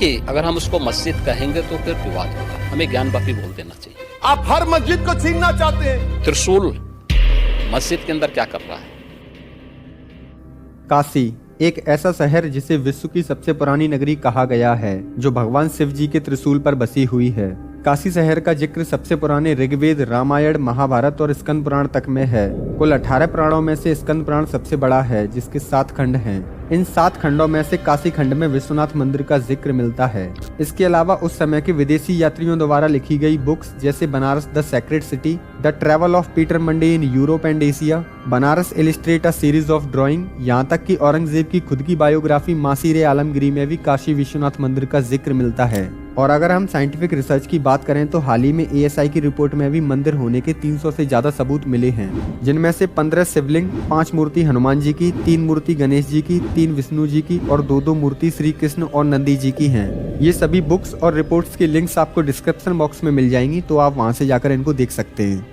देखिए, अगर हम उसको मस्जिद कहेंगे तो फिर विवाद होगा, हमें ज्ञानवापी बोल देना चाहिए। आप हर मस्जिद को छीनना चाहते हैं। त्रिशूल मस्जिद के अंदर क्या कर रहा है? काशी एक ऐसा शहर जिसे विश्व की सबसे पुरानी नगरी कहा गया है, जो भगवान शिव जी के त्रिशूल पर बसी हुई है। काशी शहर का जिक्र सबसे पुराने ऋग्वेद, रामायण, महाभारत और स्कंद पुराण तक में है। कुल 18 पुराणों में से स्कंद पुराण सबसे बड़ा है, जिसके 7 खंड हैं। इन 7 खंडों में से काशी खंड में विश्वनाथ मंदिर का जिक्र मिलता है। इसके अलावा उस समय के विदेशी यात्रियों द्वारा लिखी गई बुक्स जैसे Banaras the sacred city, the travel of Peter Monday in Europe and Asia, Banaras illustrate a series of drawing, यहाँ तक कि औरंगजेब की खुद की बायोग्राफी मासीर आलमगिरी में भी काशी विश्वनाथ मंदिर का जिक्र मिलता है। और अगर हम साइंटिफिक रिसर्च की बात करें तो हाल ही में ASI की रिपोर्ट में भी मंदिर होने के 300 से ज्यादा सबूत मिले हैं, जिनमें से 15 शिवलिंग, 5 मूर्ति हनुमान जी की, 3 मूर्ति गणेश जी की, 3 विष्णु जी की और 2 मूर्ति श्री कृष्ण और नंदी जी की हैं। ये सभी बुक्स और रिपोर्ट्स की लिंक्स आपको डिस्क्रिप्शन बॉक्स में मिल जाएंगी, तो आप वहां से जाकर इनको देख सकते हैं।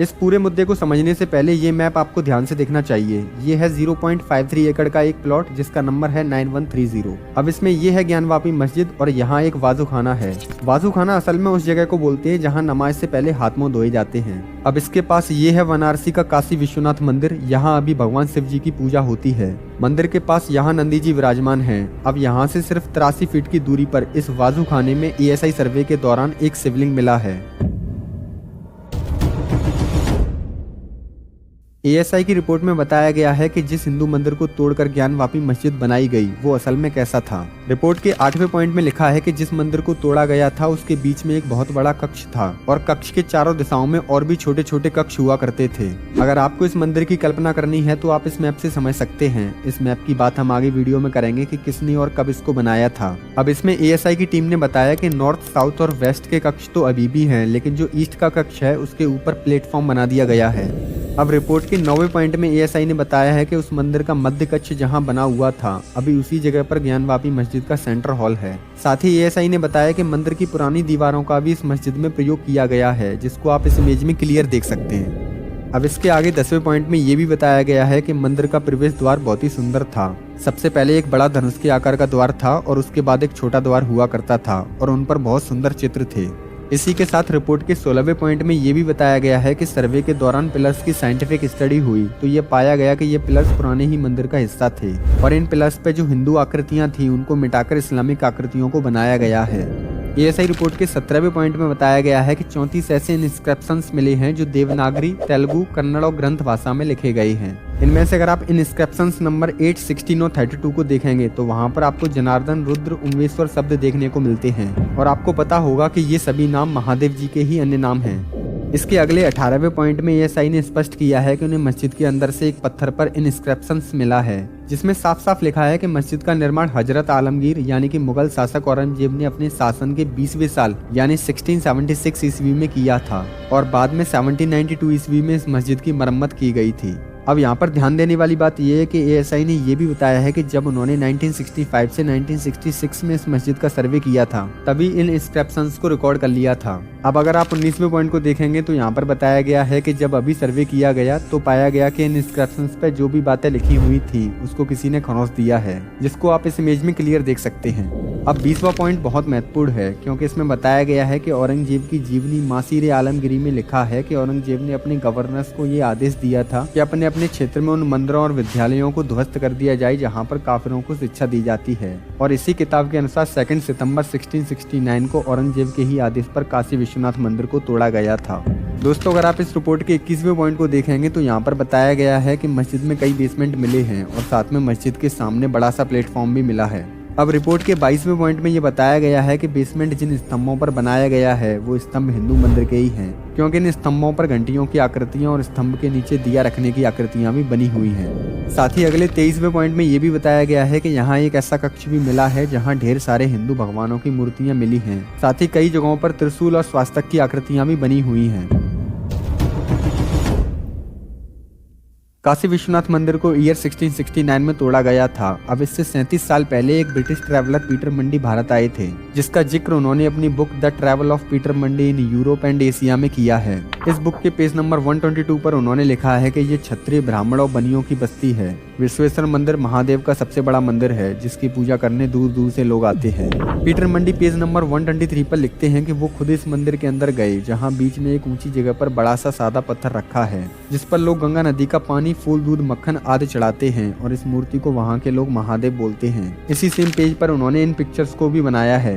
इस पूरे मुद्दे को समझने से पहले ये मैप आपको ध्यान से देखना चाहिए। ये है 0.53 एकड़ का एक प्लॉट जिसका नंबर है 9130। अब इसमें ये है ज्ञानवापी मस्जिद और यहाँ एक वाजूखाना है। वाजूखाना असल में उस जगह को बोलते हैं जहाँ नमाज से पहले हाथ मुंह धोए जाते हैं। अब इसके पास ये है वाराणसी का काशी विश्वनाथ मंदिर। यहाँ अभी भगवान शिव जी की पूजा होती है। मंदिर के पास यहाँ नंदी जी विराजमान हैं। अब यहाँ से सिर्फ 83 फीट की दूरी पर इस वाजूखाने में ASI सर्वे के दौरान एक शिवलिंग मिला है। ASI की रिपोर्ट में बताया गया है कि जिस हिंदू मंदिर को तोड़कर ज्ञानवापी मस्जिद बनाई गई वो असल में कैसा था। रिपोर्ट के 8वें पॉइंट में लिखा है कि जिस मंदिर को तोड़ा गया था उसके बीच में एक बहुत बड़ा कक्ष था और कक्ष के चारों दिशाओं में और भी छोटे छोटे कक्ष हुआ करते थे। अगर आपको इस मंदिर की कल्पना करनी है तो आप इस मैप से समझ सकते हैं। इस मैप की बात हम आगे वीडियो में करेंगे कि किसने और कब इसको बनाया था। अब इसमें ASI की टीम ने बताया कि नॉर्थ, साउथ और वेस्ट के कक्ष तो अभी भी हैं, लेकिन जो ईस्ट का कक्ष है उसके ऊपर प्लेटफॉर्म बना दिया गया है। अब रिपोर्ट के 9वें पॉइंट में ASI ने बताया है कि उस मंदिर का मध्य कक्ष जहां बना हुआ था अभी उसी जगह पर ज्ञानवापी मस्जिद का सेंटर हॉल है। साथ ही ASI ने बताया कि मंदिर की पुरानी दीवारों का भी इस मस्जिद में प्रयोग किया गया है, जिसको आप इस इमेज में क्लियर देख सकते हैं। अब इसके आगे 10वें पॉइंट में ये भी बताया गया है कि मंदिर का प्रवेश द्वार बहुत ही सुंदर था। सबसे पहले एक बड़ा धनुष के आकार का द्वार था और उसके बाद एक छोटा द्वार हुआ करता था और उन पर बहुत सुंदर चित्र थे। इसी के साथ रिपोर्ट के 16वें पॉइंट में ये भी बताया गया है कि सर्वे के दौरान पिलर्स की साइंटिफिक स्टडी हुई तो ये पाया गया कि ये पिलर्स पुराने ही मंदिर का हिस्सा थे और इन पिलर्स पे जो हिंदू आकृतियां थी उनको मिटाकर इस्लामिक आकृतियों को बनाया गया है। ASI रिपोर्ट के 17वें पॉइंट में बताया गया है कि 34 ऐसे इंस्क्रिप्शंस मिले हैं जो देवनागरी, तेलुगु, कन्नड़ और ग्रंथ भाषा में लिखे गए हैं। इनमें से अगर आप इंस्क्रिप्शंस नंबर 8, 16 और 32 को देखेंगे तो वहां पर आपको जनार्दन, रुद्र, उमेश्वर शब्द देखने को मिलते हैं और आपको पता होगा कि ये सभी नाम महादेव जी के ही अन्य नाम हैं। इसके अगले 18वें पॉइंट में ASI ने स्पष्ट किया है कि उन्हें मस्जिद के अंदर से एक पत्थर पर इंस्क्रिप्शंस मिला है, जिसमें साफ साफ लिखा है कि मस्जिद का निर्माण हजरत आलमगीर यानी कि मुगल शासक औरंगजेब ने अपने शासन के 20वें साल यानी 1676 ईस्वी में किया था और बाद में 1792 ईस्वी में इस मस्जिद की मरम्मत की गई थी। अब यहाँ पर ध्यान देने वाली बात यह है कि ASI ने यह भी बताया है कि जब उन्होंने 1965 से 1966 में इस मस्जिद का सर्वे किया था तभी इन इंस्क्रिप्शंस को रिकॉर्ड कर लिया था। अब अगर आप 19वें पॉइंट को देखेंगे तो यहाँ पर बताया गया है कि जब अभी सर्वे किया गया तो पाया गया कि इन इंस्क्रिप्शंस पे जो भी बातें लिखी हुई थी उसको किसी ने खरोच दिया है, जिसको आप इस इमेज में क्लियर देख सकते हैं। अब 20वां पॉइंट बहुत महत्वपूर्ण है क्योंकि इसमें बताया गया है कि औरंगजेब की जीवनी मासीर आलमगिरी में लिखा है कि औरंगजेब ने अपने गवर्नर्स को ये आदेश दिया था कि अपने क्षेत्र में उन मंदिरों और विद्यालयों को ध्वस्त कर दिया जाए जहां पर काफिरों को शिक्षा दी जाती है। और इसी किताब के अनुसार 2 सितंबर 1669 को औरंगजेब के ही आदेश पर काशी विश्वनाथ मंदिर को तोड़ा गया था। दोस्तों, अगर आप इस रिपोर्ट के 21वें पॉइंट को देखेंगे तो यहाँ पर बताया गया है कि मस्जिद में कई बेसमेंट मिले हैं और साथ में मस्जिद के सामने बड़ा सा प्लेटफॉर्म भी मिला है। अब रिपोर्ट के 22वें पॉइंट में ये बताया गया है कि बेसमेंट जिन स्तंभों पर बनाया गया है वो स्तंभ हिंदू मंदिर के ही हैं, क्योंकि इन स्तंभों पर घंटियों की आकृतियां और स्तंभ के नीचे दिया रखने की आकृतियां भी बनी हुई हैं। साथ ही अगले 23वें पॉइंट में ये भी बताया गया है कि यहाँ एक ऐसा कक्ष भी मिला है जहाँ ढेर सारे हिंदू भगवानों की मूर्तियां मिली हैं। साथ ही कई जगहों पर त्रिशूल और स्वास्तिक की आकृतियां भी बनी हुई हैं। काशी विश्वनाथ मंदिर को ईयर 1669 में तोड़ा गया था। अब इससे 37 साल पहले एक ब्रिटिश ट्रैवलर पीटर मंडी भारत आए थे, जिसका जिक्र उन्होंने अपनी book the travel of Peter Mandi in Europe and Asia में किया है। इस बुक के पेज नंबर 122 पर उन्होंने लिखा है कि ये क्षत्रिय, ब्राह्मण और बनियों की बस्ती है। विश्वेश्वर मंदिर महादेव का सबसे बड़ा मंदिर है, जिसकी पूजा करने दूर दूर से लोग आते हैं। पीटर मंडी पेज नंबर 123 पर लिखते हैं कि वो खुद इस मंदिर के अंदर गए, जहाँ बीच में एक ऊंची जगह पर बड़ा सा सादा पत्थर रखा है, जिस पर लोग गंगा नदी का पानी, फूल, दूध, मक्खन आदि चढ़ाते हैं और इस मूर्ति को वहाँ के लोग महादेव बोलते हैं। इसी सेम पेज पर उन्होंने इन पिक्चर्स को भी बनाया है।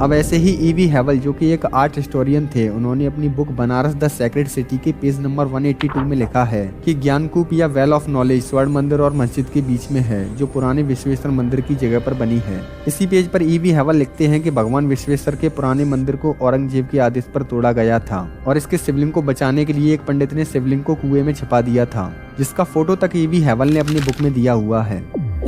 अब ऐसे ही ईवी हैवल, जो कि एक आर्ट हिस्टोरियन थे, उन्होंने अपनी book Banaras the sacred city के पेज नंबर 182 में लिखा है कि ज्ञानकूप या वेल ऑफ नॉलेज स्वर्ण मंदिर और मस्जिद के बीच में है, जो पुराने विश्वेश्वर मंदिर की जगह पर बनी है। इसी पेज पर ईवी हैवल लिखते हैं कि भगवान विश्वेश्वर के पुराने मंदिर को औरंगजेब के आदेश पर तोड़ा गया था और इसके शिवलिंग को बचाने के लिए एक पंडित ने शिवलिंग को कुएं में छिपा दिया था, जिसका फोटो तक ईवी हैवल ने अपनी बुक में दिया हुआ है।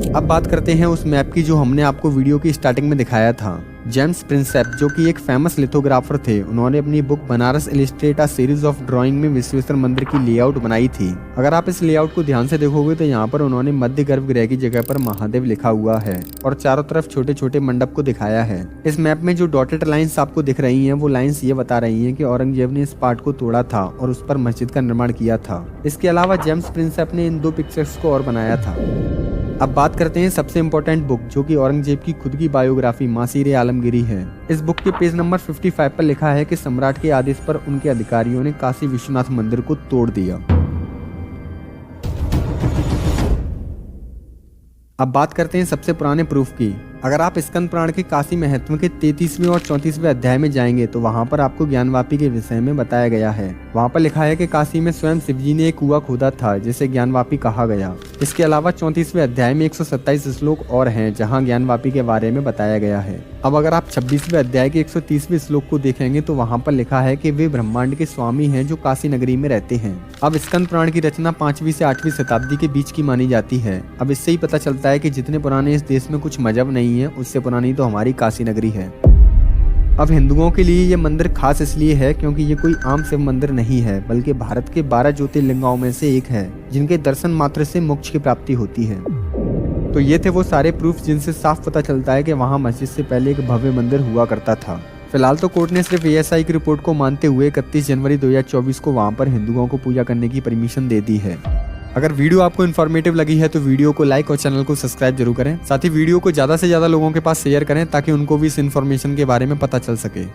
अब बात करते हैं उस मैप की जो हमने आपको वीडियो की स्टार्टिंग में दिखाया था। जेम्स प्रिंसेप, जो कि एक फेमस लिथोग्राफर थे, उन्होंने अपनी book Banaras illustrate a series of drawing में विश्वेश्वर मंदिर की लेआउट बनाई थी। अगर आप इस लेआउट को ध्यान से देखोगे तो यहाँ पर उन्होंने मध्य गर्भगृह की जगह पर महादेव लिखा हुआ है और चारों तरफ छोटे छोटे मंडप को दिखाया है। इस मैप में जो डॉटेड लाइंस आपको दिख रही हैं, वो लाइंस ये बता रही हैं कि औरंगजेब ने इस पार्ट को तोड़ा था और उस पर मस्जिद का निर्माण किया था। इसके अलावा जेम्स प्रिंसेप ने इन दो पिक्चर्स को और बनाया था। अब बात करते हैं सबसे इम्पोर्टेंट बुक, जो कि औरंगजेब की खुद की बायोग्राफी मासीर आलमगीरी है। इस बुक के पेज नंबर 55 पर लिखा है कि सम्राट के आदेश पर उनके अधिकारियों ने काशी विश्वनाथ मंदिर को तोड़ दिया। अब बात करते हैं सबसे पुराने प्रूफ की। अगर आप स्कंद पुराण के काशी महत्व के 33वें और 34वें अध्याय में जाएंगे तो वहाँ पर आपको ज्ञानवापी के विषय में बताया गया है। वहाँ पर लिखा है कि काशी में स्वयं शिवजी ने एक कुआं खोदा था, जिसे ज्ञानवापी कहा गया। इसके अलावा 34वें अध्याय में 127 श्लोक और हैं, जहाँ ज्ञानवापी के बारे में बताया गया है। अब अगर आप 26वें अध्याय के 130वें श्लोक को देखेंगे तो वहाँ पर लिखा है कि वे ब्रह्मांड के स्वामी हैं जो काशी नगरी में रहते हैं। अब स्कंद पुराण की रचना 5वीं से 8वीं शताब्दी के बीच की मानी जाती है। अब इससे ही पता चलता है कि जितने पुराने इस देश में कुछ मजहब नहीं है, उससे पुरानी तो हमारी काशी नगरी है। अब हिंदुओं के लिए ये मंदिर खास इसलिए है क्योंकि ये कोई आम शिव मंदिर नहीं है, बल्कि भारत के 12 ज्योतिर्लिंगों में से एक है, जिनके दर्शन मात्र से मोक्ष की प्राप्ति होती है। तो ये थे वो सारे प्रूफ जिनसे साफ पता चलता है कि वहाँ मस्जिद से पहले एक भव्य मंदिर हुआ करता था। फिलहाल तो कोर्ट ने सिर्फ ASI की रिपोर्ट को मानते हुए 31 जनवरी 2024 को वहाँ पर हिंदुओं को पूजा करने की परमिशन दे दी है। अगर वीडियो आपको इन्फॉर्मेटिव लगी है तो वीडियो को लाइक और चैनल को सब्सक्राइब जरूर करें। साथ ही वीडियो को ज़्यादा से ज़्यादा लोगों के पास शेयर करें ताकि उनको भी इस इन्फॉर्मेशन के बारे में पता चल सके।